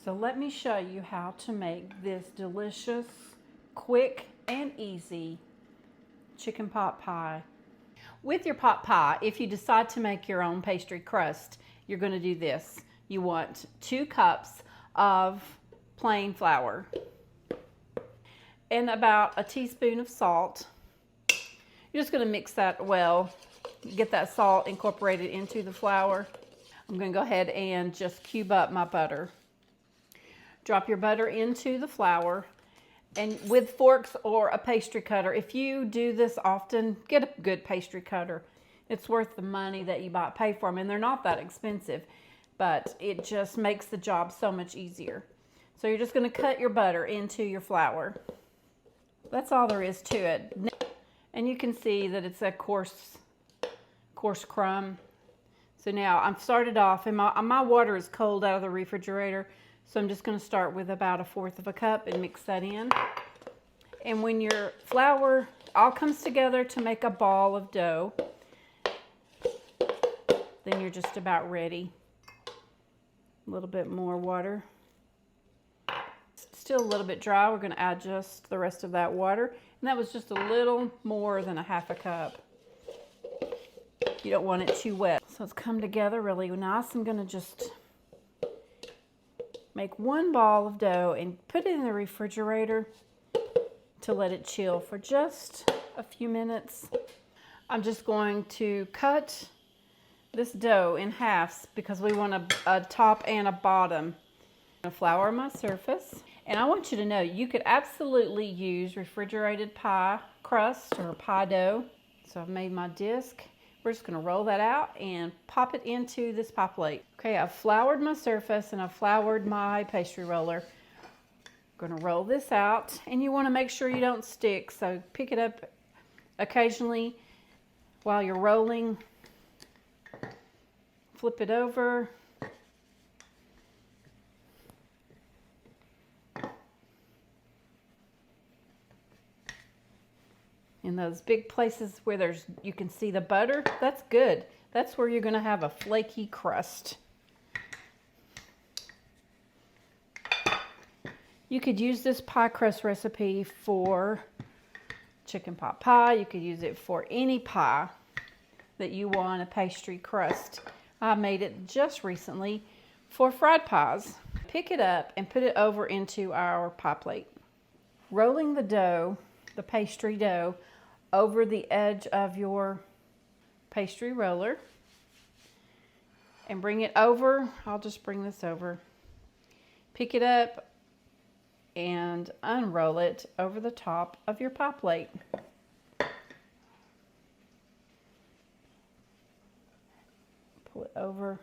So let me show you how to make this delicious, quick, and easy chicken pot pie. With your pot pie, if you decide to make your own pastry crust, you're going to do this. You want 2 cups of plain flour and about a teaspoon of salt. You're just going to mix that well, get that salt incorporated into the flour. I'm going to go ahead and just cube up my butter. Drop your butter into the flour, and with forks or a pastry cutter. If you do this often, get a good pastry cutter. It's worth the money that you pay for them, and they're not that expensive, but it just makes the job so much easier. So you're just going to cut your butter into your flour. That's all there is to it. And you can see that it's a coarse crumb. So now I've started off, and my water is cold out of the refrigerator, so I'm just going to start with about 1/4 cup and mix that in. And when your flour all comes together to make a ball of dough, then you're just about ready. A little bit more water. Still a little bit dry. We're going to add just the rest of that water. And that was just a little more than 1/2 cup. You don't want it too wet. So it's come together really nice. I'm going to just make 1 ball of dough and put it in the refrigerator to let it chill for just a few minutes. I'm just going to cut this dough in halves because we want a top and a bottom. I'm going to flour my surface. And I want you to know you could absolutely use refrigerated pie crust or pie dough. So I've made my disc. We're just going to roll that out and pop it into this pie plate. Okay, I've floured my surface and I've floured my pastry roller. I'm going to roll this out, and you want to make sure you don't stick. So pick it up occasionally while you're rolling. Flip it over. In those big places where you can see the butter, that's good. That's where you're going to have a flaky crust. You could use this pie crust recipe for chicken pot pie. You could use it for any pie that you want a pastry crust. I made it just recently for fried pies. Pick it up and put it over into our pie plate. Rolling the dough, the pastry dough, over the edge of your pastry roller, and bring it over. I'll just bring this over. Pick it up and unroll it over the top of your pie plate. Pull it over.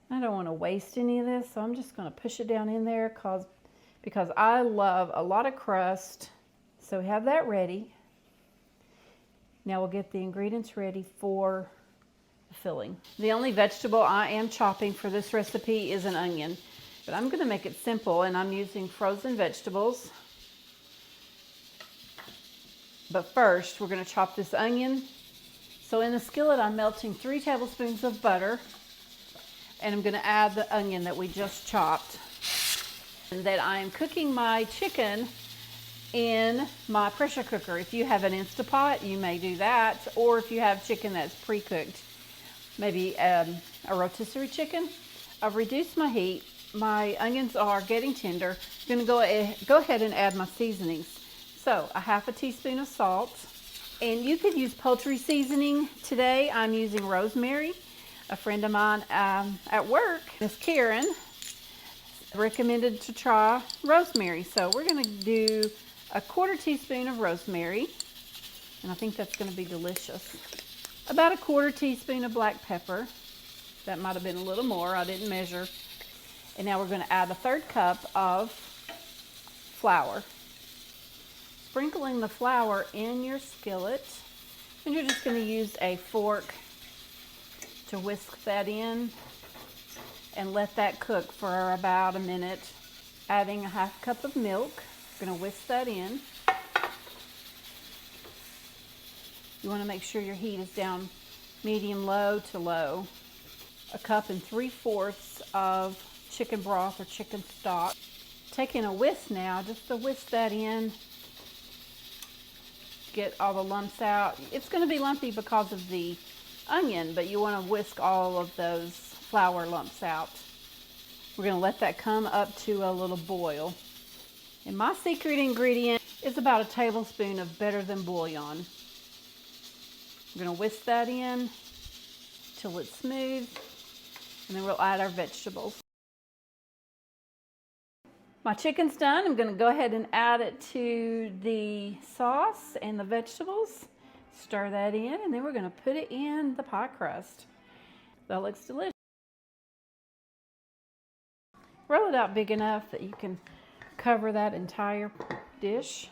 I don't want to waste any of this, so I'm just going to push it down in there because I love a lot of crust. So we have that ready. Now we'll get the ingredients ready for the filling. The only vegetable I am chopping for this recipe is an onion, but I'm going to make it simple, and I'm using frozen vegetables. But first, we're going to chop this onion. So in the skillet, I'm melting 3 tablespoons of butter, and I'm going to add the onion that we just chopped. And then I'm cooking my chicken in my pressure cooker. If you have an Instapot, you may do that, or if you have chicken that's pre-cooked, maybe a rotisserie chicken. I've reduced my heat. My onions are getting tender. I'm going to go ahead and add my seasonings. So a 1/2 teaspoon of salt, and you could use poultry seasoning. Today I'm using rosemary. A friend of mine at work, Miss Karen, recommended to try rosemary, so we're going to do a 1/4 teaspoon of rosemary, and I think that's going to be delicious. About a 1/4 teaspoon of black pepper. That might have been a little more, I didn't measure. And now we're going to add a 1/3 cup of flour. Sprinkling the flour in your skillet, and you're just going to use a fork to whisk that in and let that cook for about a minute. Adding a 1/2 cup of milk. Going to whisk that in. You want to make sure your heat is down medium low to low. A 1 3/4 cups of chicken broth or chicken stock. Taking a whisk now, just to whisk that in, get all the lumps out. It's going to be lumpy because of the onion, but you want to whisk all of those flour lumps out. We're going to let that come up to a little boil. And my secret ingredient is about a tablespoon of better than bouillon. We're going to whisk that in till it's smooth, and then we'll add our vegetables. My chicken's done. I'm going to go ahead and add it to the sauce and the vegetables. Stir that in, and then we're going to put it in the pie crust. That looks delicious. Roll it out big enough that you can cover that entire dish.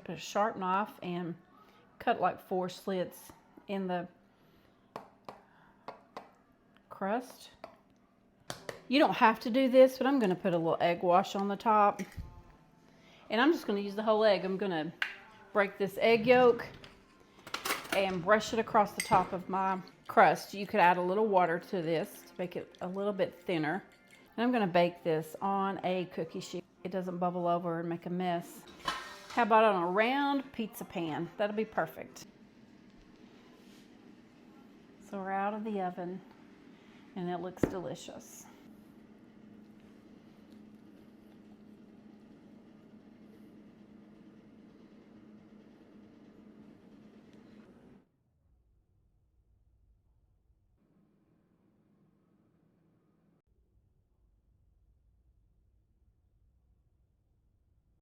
Put a sharp knife and cut like 4 slits in the crust. You don't have to do this, but I'm going to put a little egg wash on the top. And I'm just going to use the whole egg. I'm going to break this egg yolk and brush it across the top of my crust. You could add a little water to this to make it a little bit thinner. And I'm going to bake this on a cookie sheet. It doesn't bubble over and make a mess. How about on a round pizza pan? That'll be perfect. So we're out of the oven and it looks delicious.